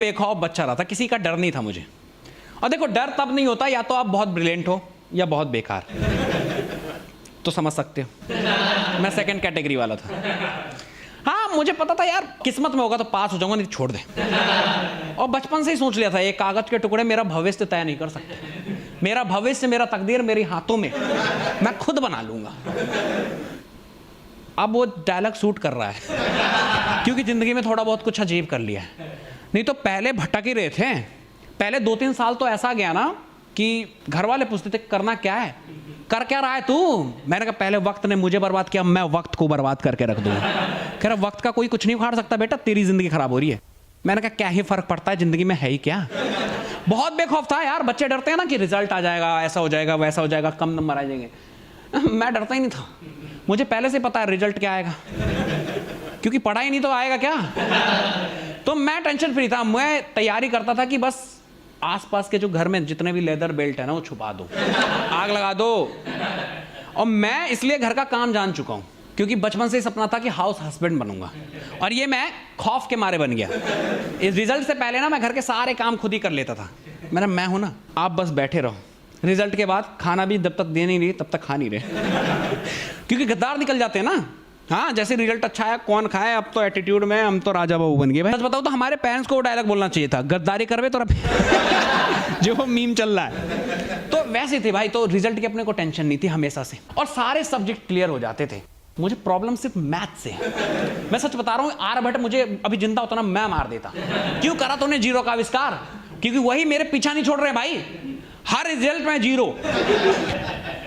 बेखौफ बच्चा रहा था, किसी का डर नहीं था मुझे। और देखो डर तब नहीं होता या तो आप बहुत ब्रिलियंट हो या बहुत बेकार, तो समझ सकते हो मैं सेकंड कैटेगरी वाला था। हाँ मुझे पता था यार किस्मत में होगा तो पास हो जाऊंगा, नहीं तो छोड़ दे। और बचपन से ही सोच लिया था ये कागज के टुकड़े मेरा भविष्य तय नहीं कर सकते, मेरा भविष्य मेरा तकदीर मेरे हाथों में, मैं खुद बना लूंगा। अब वो डायलॉग सूट कर रहा है क्योंकि जिंदगी में थोड़ा बहुत कुछ अजीब कर लिया है, नहीं तो पहले भटक ही रहे थे। पहले 2-3 साल तो ऐसा गया ना कि घर वाले पूछते थे करना क्या है, कर क्या रहा है तू। मैंने कहा पहले वक्त ने मुझे बर्बाद किया, मैं वक्त को बर्बाद करके रख दूंगा। कह रहा वक्त का कोई कुछ नहीं उखाड़ सकता बेटा, तेरी जिंदगी खराब हो रही है। मैंने कहा क्या ही फर्क पड़ता है, जिंदगी में है ही क्या। बहुत बेखौफ था यार, बच्चे डरते हैं ना कि रिजल्ट आ जाएगा, ऐसा हो जाएगा वैसा हो जाएगा, कम नंबर आ जाएंगे। मैं डरता ही नहीं था, मुझे पहले से पता है रिजल्ट क्या आएगा, क्योंकि पढ़ा ही नहीं तो आएगा क्या। तो मैं टेंशन फ्री था, मैं तैयारी करता था कि बस आसपास के जो घर में जितने भी लेदर बेल्ट है ना वो छुपा दो, आग लगा दो। और मैं इसलिए घर का काम जान चुका हूं क्योंकि बचपन से ही सपना था कि हाउस हस्बैंड बनूंगा, और ये मैं खौफ के मारे बन गया। इस रिजल्ट से पहले ना मैं घर के सारे काम खुद ही कर लेता था। मैं हूं ना, आप बस बैठे रहो, रिजल्ट के बाद खाना भी जब तक दे नहीं रही तब तक खा नहीं रहे क्योंकि गद्दार निकल जाते हैं ना। हाँ जैसे रिजल्ट अच्छा है कौन खाए, अब तो एटीट्यूड में हम तो राजा बाबू बन गए। भाई सच बताओ तो हमारे पेरेंट्स को डायलॉग बोलना चाहिए था, गद्दारी करवे तो जो मीम चल रहा है। तो वैसे थे भाई, तो रिजल्ट की अपने को टेंशन नहीं थी हमेशा से, और सारे सब्जेक्ट क्लियर हो जाते थे। मुझे प्रॉब्लम सिर्फ मैथ से है। मैं सच बता रहा हूँ, आर्यभट्ट मुझे अभी जिंदा होता ना मैं मार देता। क्यों करा तूने जीरो का आविष्कार, क्योंकि वही मेरे पीछा नहीं छोड़ रहे भाई, हर रिजल्ट में जीरो।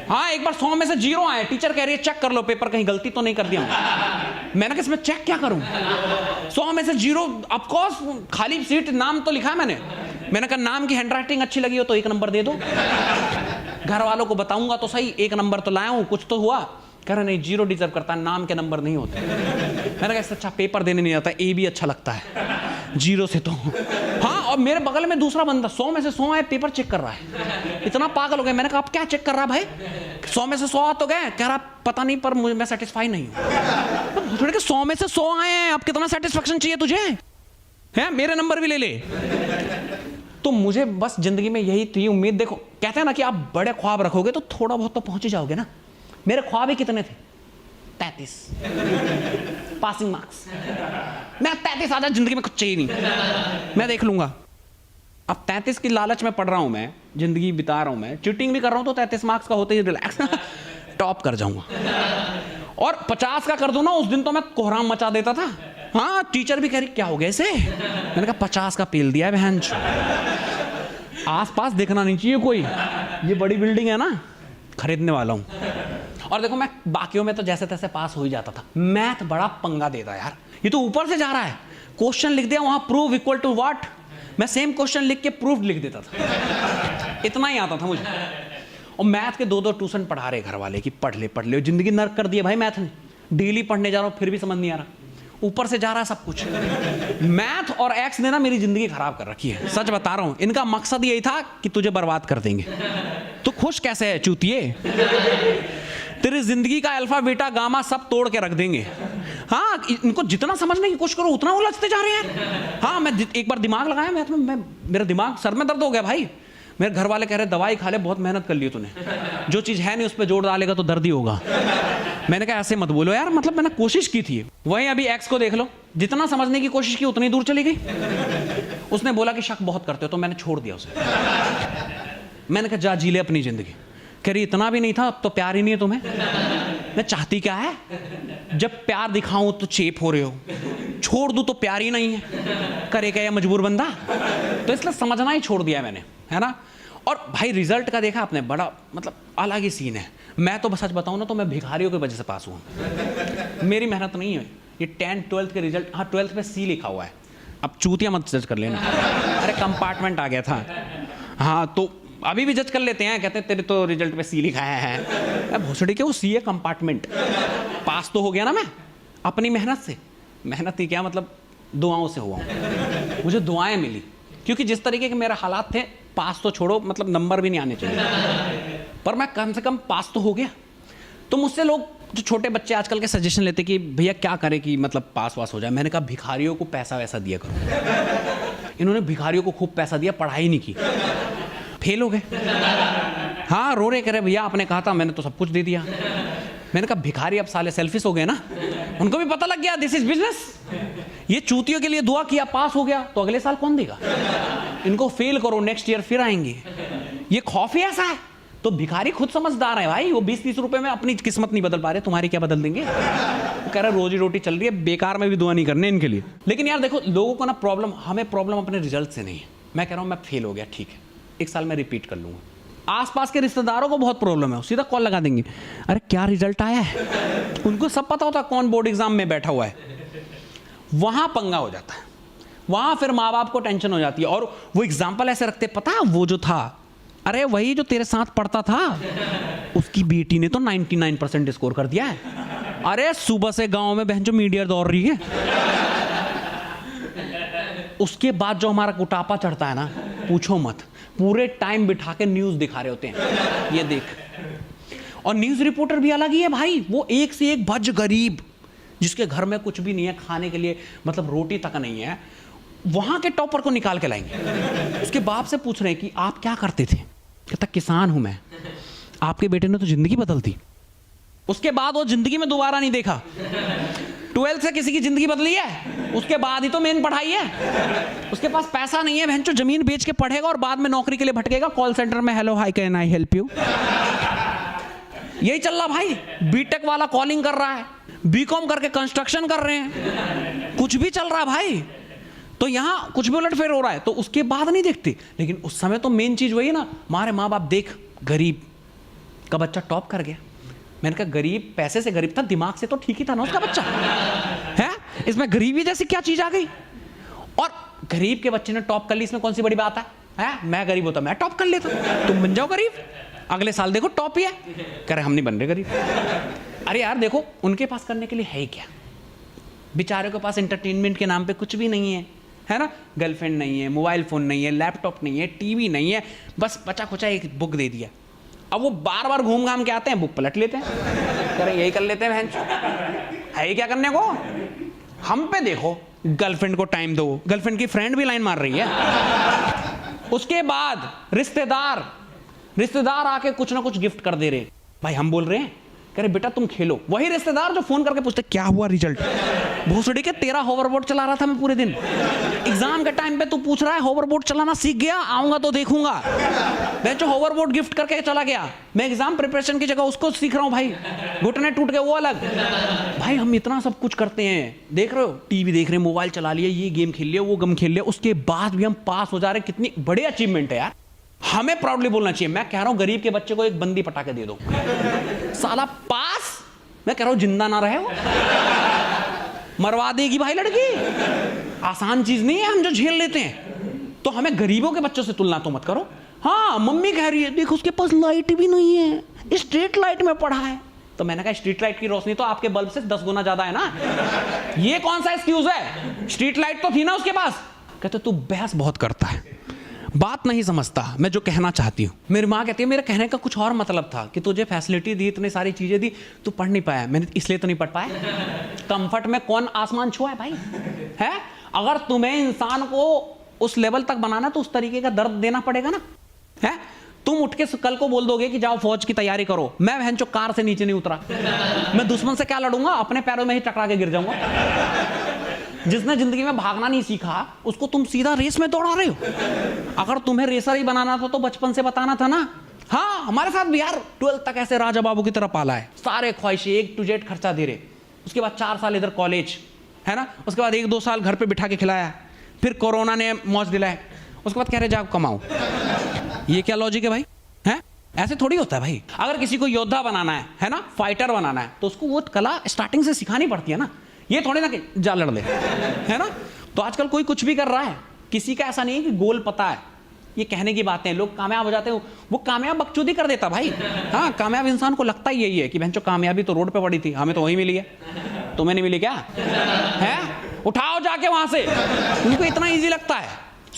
हाँ एक बार 100 में से 0 आए, टीचर कह रही है चेक कर लो पेपर, कहीं गलती तो नहीं कर दिया। मैंने कहा इसमें चेक क्या करूं, 100 में से 0, ऑफ कोर्स खाली सीट नाम तो लिखा है मैंने कहा नाम की हैंडराइटिंग अच्छी लगी हो तो 1 नंबर दे दो, घर वालों को बताऊंगा तो सही, 1 नंबर तो लाया हूं, कुछ तो हुआ। कह रहा नहीं 0 डिजर्व करता है, नाम के नंबर नहीं होते। मैंने कहा इससे अच्छा पेपर देने नहीं आता, ए भी अच्छा लगता है 0 से तो। हाँ और मेरे बगल में दूसरा बंदा 100 में से 100 आए, पेपर चेक कर रहा है, इतना पागल हो गया। मैंने कहा आप क्या चेक कर रहा भाई, 100 में से 100 आ तो गए। कह रहा पता नहीं पर मुझे मैं सेटिस्फाई नहीं हूँ। 100 में से 100 आए हैं, अब कितना सेटिस्फेक्शन चाहिए तुझे है, मेरे नंबर भी ले ले। तो मुझे बस जिंदगी में यही थी उम्मीद। देखो कहते हैं ना कि आप बड़े ख्वाब रखोगे तो थोड़ा बहुत तो पहुंच ही जाओगे ना। मेरे ख्वाब ही कितने थे, 33 पासिंग मार्क्स। मैं 33 आ जाए जिंदगी में कुछ चाहिए नहीं, मैं देख लूंगा। अब 33 की लालच में पढ़ रहा हूं, मैं जिंदगी बिता रहा हूं, मैं चीटिंग भी कर रहा हूं, तो 33 मार्क्स का होते ही रिलैक्स टॉप कर जाऊंगा। और 50 का कर दूं ना, उस दिन तो मैं कोहराम मचा देता था। हाँ टीचर भी कह रही क्या हो गया इसे, मैंने कहा 50 का पेल दिया है बहन। आसपास देखना नहीं चाहिए कोई, ये बड़ी बिल्डिंग है ना, खरीदने वाला हूं। और देखो मैं बाकियों में तो जैसे तैसे पास हो ही जाता था, मैथ बड़ा पंगा देता यार, ये तो ऊपर से जा रहा है, क्वेश्चन लिख दिया वहां प्रूव इक्वल टू व्हाट, मैं सेम क्वेश्चन लिख के प्रूफ लिख देता था, इतना ही आता था मुझे। और मैथ के 2-2 ट्यूशन पढ़ा रहे घर वाले कि पढ़ ले, जिंदगी नर्क कर दिया भाई मैथ ने। डेली पढ़ने जा रहा हूं फिर भी समझ नहीं आ रहा, ऊपर से जा रहा है सब कुछ। मैथ और एक्स ने ना मेरी जिंदगी खराब कर रखी है, सच बता रहा हूं। इनका मकसद यही था कि तुझे बर्बाद कर देंगे। तो खुश कैसे है चूतिए, तेरी जिंदगी का अल्फा बीटा गामा सब तोड़ के रख देंगे। हाँ इनको जितना समझने की कोशिश करो उतना उलझते जा रहे हैं। हाँ मैं एक बार दिमाग लगाया मैथ में, मेरा दिमाग सर में दर्द हो गया भाई। मेरे घर वाले कह रहे दवाई खा ले, बहुत मेहनत कर ली तूने, जो चीज है नहीं उस पर जोड़ डालेगा तो दर्द ही होगा। मैंने कहा ऐसे मत बोलो यार, मतलब मैंने कोशिश की थी। वहीं अभी एक्स को देख लो, जितना समझने की कोशिश की उतनी दूर चली गई। उसने बोला कि शक बहुत करते हो, तो मैंने छोड़ दिया उसे। मैंने कहा जा जी ले अपनी जिंदगी। कह रही इतना भी नहीं था, अब तो प्यार ही नहीं है तुम्हें। मैं चाहती क्या है, जब प्यार दिखाऊं तो चेप हो रहे हो, छोड़ दूं तो प्यार ही नहीं है, करे क्या मजबूर बंदा। तो इसलिए समझना ही छोड़ दिया मैंने, है ना। और भाई रिजल्ट का देखा आपने, बड़ा मतलब अलग ही सीन है। मैं तो सच बताऊं ना तो मैं भिखारियों की वजह से पास हुआ, मेरी मेहनत नहीं है। ये 10th 12th के रिजल्ट, हाँ 12th पे C लिखा हुआ है, अब चूतिया मत जज कर लेना। अरे कंपार्टमेंट आ गया था, हाँ तो अभी भी जज कर लेते हैं, कहते हैं तेरे तो रिजल्ट पे C लिखा है। भोसड़ी के वो C है कंपार्टमेंट, पास तो हो गया ना मैं अपनी मेहनत से। मेहनत ही क्या, मतलब दुआओं से हुआ हूँ, मुझे दुआएं मिली, क्योंकि जिस तरीके के मेरे हालात थे, पास तो छोड़ो मतलब नंबर भी नहीं आने चाहिए, पर मैं कम से कम पास तो हो गया। तो मुझसे लोग जो छोटे बच्चे आजकल के सजेशन लेते कि भैया क्या करें कि मतलब पास वास हो जाए। मैंने कहा भिखारियों को पैसा वैसा दिया करो, इन्होंने भिखारियों को खूब पैसा दिया, पढ़ाई नहीं की, फेल हो गए। हाँ, रो रहे, कह रहे भैया आपने कहा था, मैंने तो सब कुछ दे दिया। मैंने कहा भिखारी अब साले सेल्फिश हो गए ना, उनको भी पता लग गया दिस इज बिजनेस। ये चूतियों के लिए दुआ किया, पास हो गया, तो अगले साल कौन देगा? इनको फेल करो, नेक्स्ट ईयर फिर आएंगे। ये खौफ ही ऐसा है। तो भिखारी खुद समझदार है भाई, वो 20-30 रुपए में अपनी किस्मत नहीं बदल पा रहे, तुम्हारी क्या बदल देंगे? कह रहा रोजी रोटी चल रही है, बेकार में भी दुआ नहीं करने इनके लिए। लेकिन यार देखो, लोगों को ना प्रॉब्लम, हमें प्रॉब्लम अपने रिजल्ट से नहीं है। मैं कह रहा हूं मैं फेल हो गया, ठीक है, 1 साल में रिपीट कर लूंगा। आसपास के रिश्तेदारों को बहुत प्रॉब्लम है, सीधा कॉल लगा देंगे, अरे क्या रिजल्ट आया है? उनको सब पता होता है कौन बोर्ड एग्जाम में बैठा हुआ है। वहां पंगा हो जाता है, वहां फिर माँ बाप को टेंशन हो जाती है। और वो एग्जाम्पल ऐसे रखते, पता वो जो था, अरे वही जो तेरे साथ पढ़ता था, उसकी बेटी ने तो 99% स्कोर कर दिया है। अरे सुबह से गांव में बहन जो मीडिया दौड़ रही है। उसके बाद जो हमारा कुटापा चढ़ता है ना, पूछो मत, पूरे टाइम बिठा के न्यूज दिखा रहे होते हैं, ये देख। और न्यूज रिपोर्टर भी अलग ही है भाई, वो एक से एक भज गरीब, जिसके घर में कुछ भी नहीं है खाने के लिए, मतलब रोटी तक नहीं है, वहां के टॉपर को निकाल के लाएंगे। उसके बाप से पूछ रहे हैं कि आप क्या करते थे? कहता किसान हूं मैं। आपके बेटे ने तो जिंदगी बदल दी। उसके बाद वो जिंदगी में दोबारा नहीं देखा। 12th से किसी की जिंदगी बदली है? उसके बाद ही तो मेन पढ़ाई है। उसके पास पैसा नहीं है, बहनचोद जमीन बेच के पढ़ेगा और बाद में नौकरी के लिए भटकेगा कॉल सेंटर में, hello hi can I help you. यही चल रहा भाई। बीटेक वाला कॉलिंग कर रहा है, बीकॉम करके कंस्ट्रक्शन कर रहे हैं, कुछ भी चल रहा है भाई। तो यहां कुछ भी उलटफेर हो रहा है, तो उसके बाद नहीं देखते। लेकिन उस समय तो मेन चीज वही है ना, हमारे माँ बाप देख, गरीब का बच्चा टॉप कर गया। मैंने कहा गरीब पैसे से गरीब था, दिमाग से तो ठीक ही था ना उसका बच्चा, है? इसमें गरीबी जैसी क्या चीज आ गई? और गरीब के बच्चे ने टॉप कर ली, इसमें कौन सी बड़ी बात है? मैं गरीब होता मैं टॉप कर लेता, तुम बन जाओ गरीब, अगले साल देखो टॉप ही है। कह रहे हम नहीं बन रहे गरीब। अरे यार देखो, उनके पास करने के लिए है क्या? बेचारे के पास एंटरटेनमेंट के नाम पे कुछ भी नहीं है ना? गर्लफ्रेंड नहीं है, मोबाइल फोन नहीं है, लैपटॉप नहीं है, टीवी नहीं है, बस बचा खुचा एक बुक दे दिया। अब वो बार बार घूम घाम के आते हैं, बुक पलट लेते हैं, कह रहे यही कर लेते हैं, है क्या करने को? हम पे देखो, गर्लफ्रेंड को टाइम दो, गर्लफ्रेंड की फ्रेंड भी लाइन मार रही है। उसके बाद रिश्तेदार आके कुछ ना कुछ गिफ्ट कर दे रहे। भाई हम बोल रहे हैं, कह रहे बेटा तुम खेलो। वही रिश्तेदार जो फोन करके पूछते क्या हुआ रिजल्ट, भोसड़ी के तेरा होवरबोर्ड चला रहा था मैं पूरे दिन, एग्जाम के टाइम पे तू पूछ रहा है होवरबोर्ड चलाना सीख गया, आऊंगा तो देखूंगा। मैं जो होवरबोर्ड गिफ्ट करके चला गया, मैं एग्जाम प्रिपरेशन की जगह उसको सीख रहा हूं भाई, घुटने टूट गए वो अलग। भाई हम इतना सब कुछ करते हैं, देख रहे हो, टीवी देख रहे हैं, मोबाइल चला लिया, ये गेम खेल लिया, वो गेम खेल लिया, उसके बाद भी हम पास हो जा रहे। कितनी बड़ी अचीवमेंट है यार, हमें प्राउडली बोलना चाहिए। मैं कह रहा हूं गरीब के बच्चे को एक बंदी पटाके दे दो, साला पास। मैं कह रहा हूं जिंदा ना रहे, वो मरवा देगी भाई लड़की। आसान चीज नहीं है हम जो झेल लेते हैं। तो हमें गरीबों के बच्चों से तुलना तो मत करो। हाँ मम्मी कह रही है देखो उसके पास लाइट भी नहीं है, स्ट्रीट लाइट में पढ़ा है। तो मैंने कहा स्ट्रीट लाइट की रोशनी तो आपके बल्ब से 10 गुना ज्यादा है ना, ये कौन सा एक्सक्यूज है? स्ट्रीट लाइट तो थी ना उसके पास। कहते तू बहस बहुत करता है, बात नहीं समझता मैं जो कहना चाहती हूँ। मेरी माँ कहती है मेरे कहने का कुछ और मतलब था कि तुझे फैसिलिटी दी, इतनी सारी चीजें दी, तू पढ़ नहीं पाया। मैंने इसलिए तो नहीं पढ़ पाया। कंफर्ट में कौन आसमान छुआ है भाई, है? अगर तुम्हें इंसान को उस लेवल तक बनाना तो उस तरीके का दर्द देना पड़ेगा ना, है? तुम उठ के कल को बोल दोगे कि जाओ फौज की तैयारी करो, मैं बहन चो कार से नीचे नहीं उतरा, मैं दुश्मन से क्या लड़ूंगा? अपने पैरों में ही टकरा के गिर जाऊंगा। जिसने जिंदगी में भागना नहीं सीखा उसको तुम सीधा रेस में दौड़ा रहे हो। अगर तुम्हें रेसर ही बनाना था तो बचपन से बताना था ना। हाँ हमारे साथ भी यार 12th तक ऐसे राजा बाबू की तरह पाला है, सारे ख्वाहिशें A to Z खर्चा दे रहे। उसके बाद 4 साल इधर कॉलेज, है ना, उसके बाद 1-2 साल घर पे बिठा के खिलाया, फिर कोरोना ने मौज दिलाए, उसके बाद कह रहे जाओ कमाओ। ये क्या लॉजिक है भाई, है? ऐसे थोड़ी होता है भाई। अगर किसी को योद्धा बनाना है ना, फाइटर बनाना है, तो उसको वो कला स्टार्टिंग से सिखानी पड़ती है ना। ये थोड़ी ना कि जा लड़ ले, है ना। तो आजकल कोई कुछ भी कर रहा है, किसी का ऐसा नहीं है कि गोल पता है। ये कहने की बातें, लोग कामयाब हो जाते हैं, वो कामयाब बकचोदी कर देता भाई। हाँ कामयाब इंसान को लगता ही यही है कि बहनचोद कामयाबी तो रोड पे पड़ी थी, हमें तो वही मिली है, तुम्हें नहीं मिली क्या? है उठाओ जाके वहां से। उनको इतना ईजी लगता है,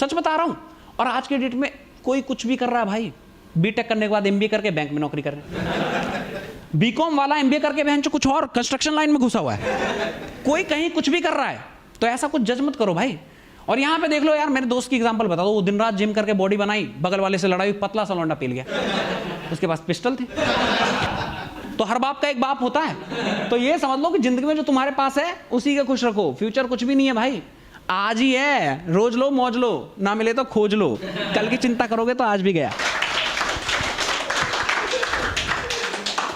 सच बता रहा हूं। और आज के डेट में कोई कुछ भी कर रहा है भाई। बीटेक करने के बाद MBA करके बैंक में नौकरी कर रहे हैं, बीकॉम वाला MBA करके बहनचोद कुछ और कंस्ट्रक्शन लाइन में घुसा हुआ है। कोई कहीं कुछ भी कर रहा है, तो ऐसा कुछ जज मत करो भाई। और यहाँ पे देख लो यार, मेरे दोस्त की एग्जांपल बता दो, वो दिन रात जिम करके बॉडी बनाई, बगल वाले से लड़ाई, पतला सा लौंडा पील गया, उसके पास पिस्टल थी। तो हर बाप का एक बाप होता है। तो ये समझ लो कि जिंदगी में जो तुम्हारे पास है उसी का खुश रखो, फ्यूचर कुछ भी नहीं है भाई, आज ही है, रोज लो मौज लो, ना मिले तो खोज लो, कल की चिंता करोगे तो आज भी गया।